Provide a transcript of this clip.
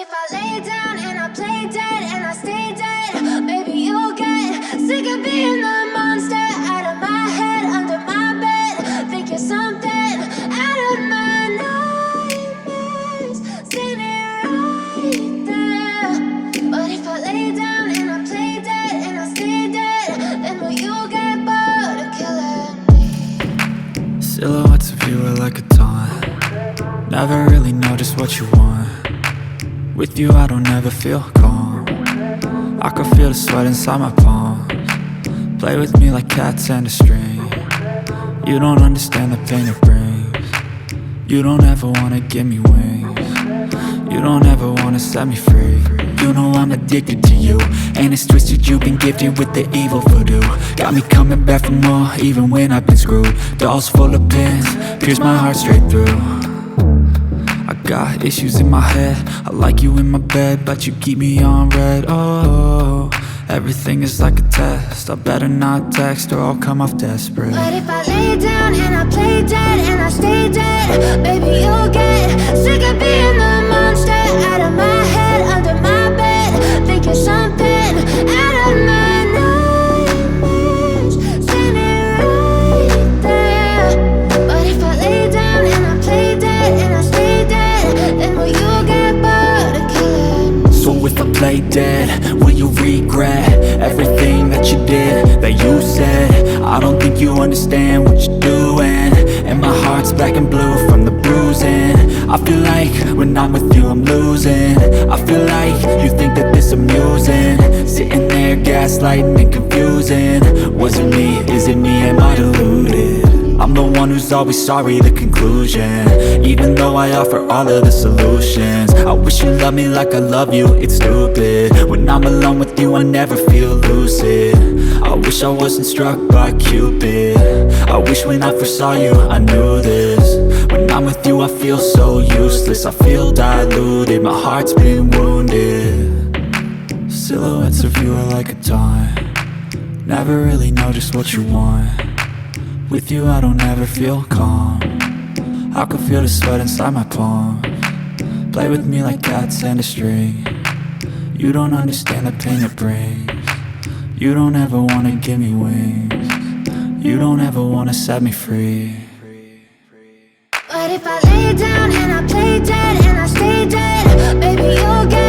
if I lay down and I play dead and I stay dead, maybe you'll get sick of being the monster out of my head, under my bed. Think you're something out of my nightmares, standing right there. But if I lay down and I play dead and I stay dead, then will you get bored of killing me? Silhouettes of you are like a taunt. Never really know just what you want. With you I don't ever feel calm. I can feel the sweat inside my palms. Play with me like cats and a string. You don't understand the pain it brings. You don't ever wanna give me wings. You don't ever wanna set me free. You know I'm addicted to you, and it's twisted, you've been gifted with the evil voodoo. Got me coming back for more, even when I've been screwed. Dolls full of pins, pierce my heart straight through. I got issues in my head, I like you in my bed, but you keep me on red. Oh, everything is like a test, I better not text or I'll come off desperate. But if I lay down and I play dead and I stay dead, baby you'll get sick of being the monster out of my head, under my bed. Think you're something out of my nightmares, standing right there. But if I lay down and I play dead and I stay dead, then will you get bored of killing me? So if I play dead, will you regret everything that you did, that you said? I don't think you understand what you're doing, and my heart's black and blue from the bruising. I feel like when I'm with you I'm losing. I feel like you think that this amusing, sitting there gaslighting and confusing. Was it me? Is it me? Am I deluded? I'm the one who's always sorry, the conclusion, even though I offer all of the solutions. I wish you loved me like I love you, it's stupid. When I'm alone with you I never feel lucid. I wish I wasn't struck by Cupid. I wish when I first saw you I knew this. When I'm with you I feel so useless, I feel diluted, my heart's been wounded. Silhouettes of you are like a taunt. Never really know just what you want. With you I don't ever feel calm. I can feel the sweat inside my palms. Play with me like cats and a string. You don't understand the pain it brings. You don't ever wanna give me wings. You don't ever wanna set me free. But if I lay down and I play dead and I stay dead, baby you'll get